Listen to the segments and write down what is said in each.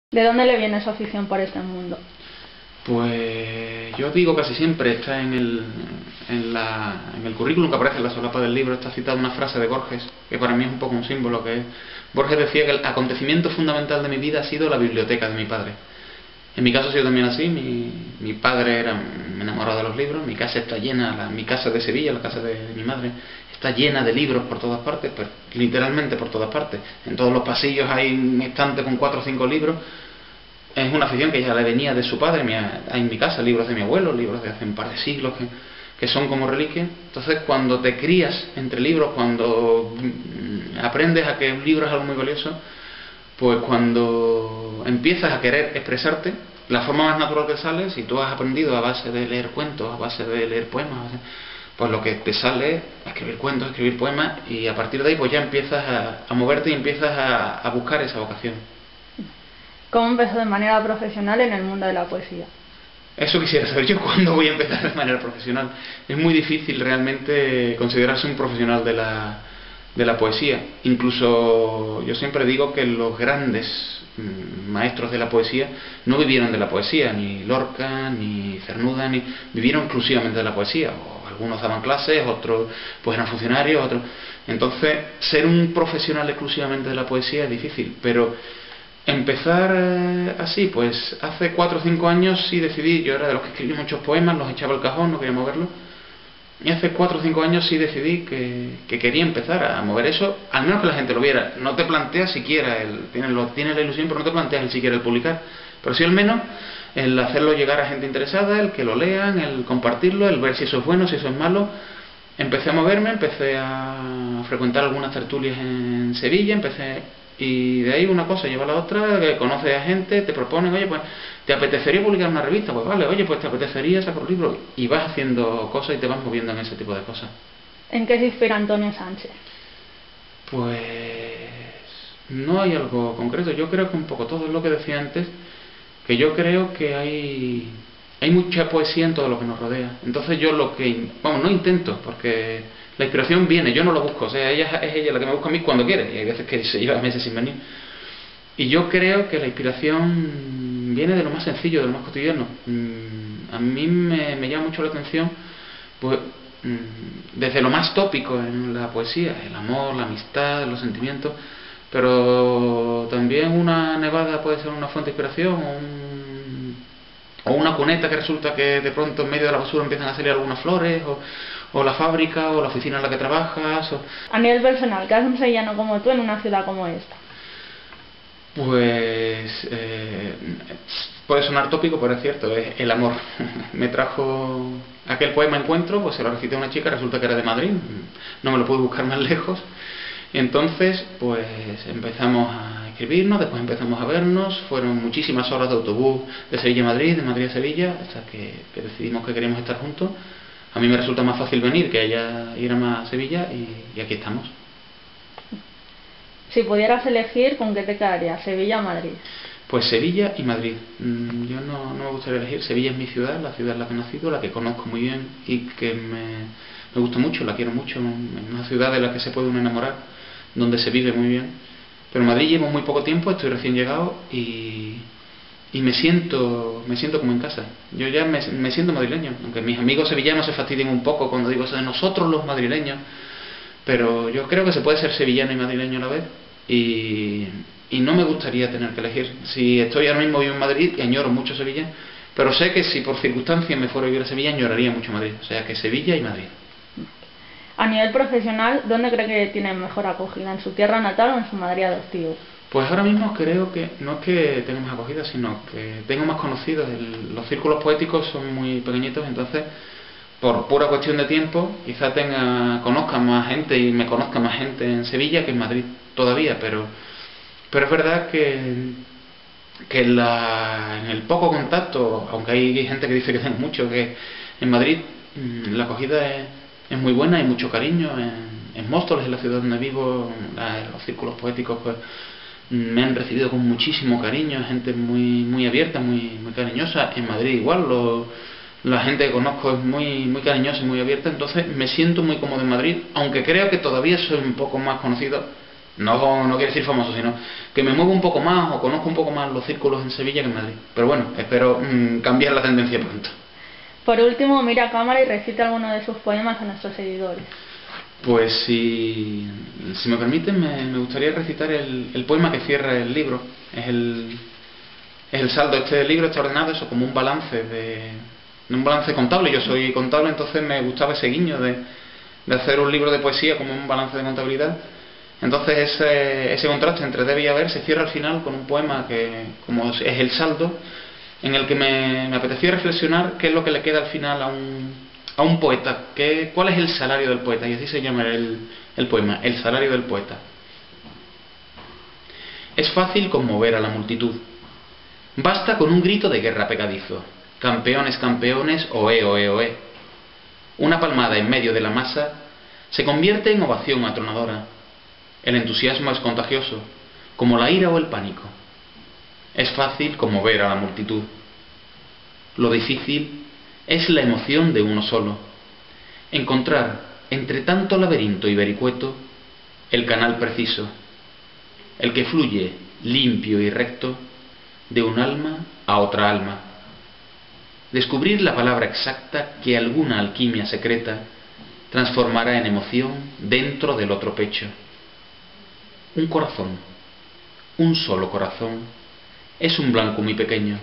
¿De dónde le viene esa afición por este mundo? Pues yo digo casi siempre, está en el currículum que aparece en la solapa del libro, está citada una frase de Borges, que para mí es un poco un símbolo, que es, Borges decía que el acontecimiento fundamental de mi vida ha sido la biblioteca de mi padre. En mi caso ha sido también así, mi padre era enamorado de los libros, mi casa está llena, mi casa de Sevilla, la casa de mi madre, está llena de libros por todas partes, pues literalmente por todas partes. En todos los pasillos hay un estante con 4 o 5 libros. Es una afición que ya le venía de su padre. Hay en mi casa libros de mi abuelo, libros de hace un par de siglos que son como reliquias. Entonces, cuando te crías entre libros, cuando aprendes a que un libro es algo muy valioso, pues cuando empiezas a querer expresarte, la forma más natural que sale, si tú has aprendido a base de leer cuentos, a base de leer poemas, pues lo que te sale es escribir cuentos, escribir poemas, y a partir de ahí pues ya empiezas a moverte y empiezas a buscar esa vocación. ¿Cómo empezó de manera profesional en el mundo de la poesía? Eso quisiera saber yo, cuándo voy a empezar de manera profesional. Es muy difícil realmente considerarse un profesional de la poesía. Incluso yo siempre digo que los grandes maestros de la poesía no vivieron de la poesía, ni Lorca, ni Cernuda, vivieron exclusivamente de la poesía. O algunos daban clases, otros pues eran funcionarios, otros. Entonces, ser un profesional exclusivamente de la poesía es difícil, pero empezar así, pues hace 4 o 5 años sí decidí. Yo era de los que escribía muchos poemas, los echaba al cajón, no quería moverlos. Y hace 4 o 5 años sí decidí que quería empezar a mover eso, al menos que la gente lo viera. No te planteas siquiera, tienes la ilusión, pero no te planteas el siquiera el publicar. Pero sí al menos el hacerlo llegar a gente interesada, el que lo lean, el compartirlo, el ver si eso es bueno, si eso es malo. Empecé a moverme, empecé a frecuentar algunas tertulias en Sevilla, y de ahí una cosa lleva a la otra, que conoces a gente, te proponen, oye, pues, ¿te apetecería publicar una revista? Pues vale, oye, pues, ¿te apetecería sacar un libro? Y vas haciendo cosas y te vas moviendo en ese tipo de cosas. ¿En qué se inspira Antonio Sánchez? Pues no hay algo concreto. Yo creo que un poco todo es lo que decía antes, que yo creo que hay mucha poesía en todo lo que nos rodea. Entonces yo no intento, porque la inspiración viene, yo no lo busco. O sea, es ella la que me busca a mí cuando quiere, y hay veces que se lleva meses sin venir. Y yo creo que la inspiración viene de lo más sencillo, de lo más cotidiano. A mí me llama mucho la atención, pues, desde lo más tópico en la poesía, el amor, la amistad, los sentimientos, pero también una nevada puede ser una fuente de inspiración, o una cuneta que resulta que de pronto en medio de la basura empiezan a salir algunas flores, o la fábrica, o la oficina en la que trabajas. A nivel personal, ¿qué hace un sevillano como tú en una ciudad como esta? Pues puede sonar tópico, pero es cierto, es el amor. Me trajo aquel poema Encuentro, pues se lo recité a una chica, resulta que era de Madrid, no me lo pude buscar más lejos. Y entonces pues empezamos a escribirnos, después empezamos a vernos, fueron muchísimas horas de autobús de Sevilla a Madrid, de Madrid a Sevilla, hasta que decidimos que queríamos estar juntos. A mí me resulta más fácil venir que ella ir a Sevilla, y aquí estamos. Si pudieras elegir, ¿con qué te quedarías? ¿Sevilla o Madrid? Pues Sevilla y Madrid. Yo no me gustaría elegir. Sevilla es mi ciudad, la ciudad en la que he nacido, la que conozco muy bien y que me gusta mucho, la quiero mucho. Es una ciudad de la que se puede uno enamorar, donde se vive muy bien. Pero en Madrid llevo muy poco tiempo, estoy recién llegado y me siento como en casa. Yo ya me siento madrileño, aunque mis amigos sevillanos se fastidien un poco cuando digo eso de nosotros los madrileños, pero yo creo que se puede ser sevillano y madrileño a la vez, y no me gustaría tener que elegir. Si estoy ahora mismo vivo en Madrid y añoro mucho Sevilla, pero sé que si por circunstancias me fuera a vivir a Sevilla, añoraría mucho Madrid. O sea que Sevilla y Madrid. A nivel profesional, ¿dónde cree que tiene mejor acogida? ¿En su tierra natal o en su Madrid adoptivo? Pues ahora mismo creo que no es que tenga más acogida, sino que tengo más conocidos. Los círculos poéticos son muy pequeñitos, entonces por pura cuestión de tiempo quizá conozca más gente y me conozca más gente en Sevilla que en Madrid todavía, pero es verdad que en el poco contacto, aunque hay gente que dice que tengo mucho, que en Madrid la acogida es muy buena, hay mucho cariño. En Móstoles, en la ciudad donde vivo, los círculos poéticos pues me han recibido con muchísimo cariño, gente muy abierta, muy cariñosa. En Madrid igual, la gente que conozco es muy cariñosa y muy abierta, entonces me siento muy cómodo en Madrid, aunque creo que todavía soy un poco más conocido No quiere decir famoso, sino que me muevo un poco más o conozco un poco más los círculos en Sevilla que en Madrid. Pero bueno, espero cambiar la tendencia pronto. Por último, mira a cámara y recita alguno de sus poemas a nuestros seguidores. Pues si me permiten, me gustaría recitar el poema que cierra el libro. Es el saldo. Este libro está ordenado eso como un balance un balance contable. Yo soy contable, entonces me gustaba ese guiño de hacer un libro de poesía como un balance de contabilidad. Entonces ese contraste entre debe y haber se cierra al final con un poema que, como es el saldo, en el que me apetecía reflexionar qué es lo que le queda al final a un poeta, cuál es el salario del poeta, y así se llama el poema, el salario del poeta. Es fácil conmover a la multitud. Basta con un grito de guerra pegadizo. Campeones, campeones, oé, oé, oé. Una palmada en medio de la masa se convierte en ovación atronadora. El entusiasmo es contagioso, como la ira o el pánico. Es fácil conmover a la multitud. Lo difícil es la emoción de uno solo. Encontrar, entre tanto laberinto y vericueto, el canal preciso, el que fluye limpio y recto de un alma a otra alma. Descubrir la palabra exacta que alguna alquimia secreta transformará en emoción dentro del otro pecho. Un corazón, un solo corazón, es un blanco muy pequeño,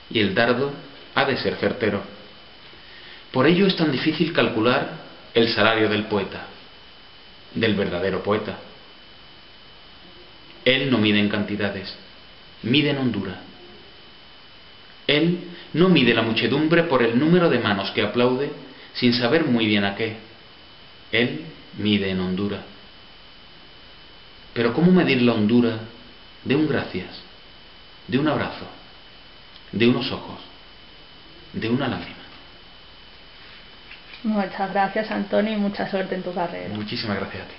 y el dardo ha de ser certero. Por ello es tan difícil calcular el salario del poeta, del verdadero poeta. Él no mide en cantidades, mide en hondura. Él no mide la muchedumbre por el número de manos que aplaude sin saber muy bien a qué. Él mide en hondura. Pero ¿cómo medir la hondura de un gracias, de un abrazo, de unos ojos, de una lágrima? Muchas gracias, Antonio, y mucha suerte en tu carrera. Muchísimas gracias a ti.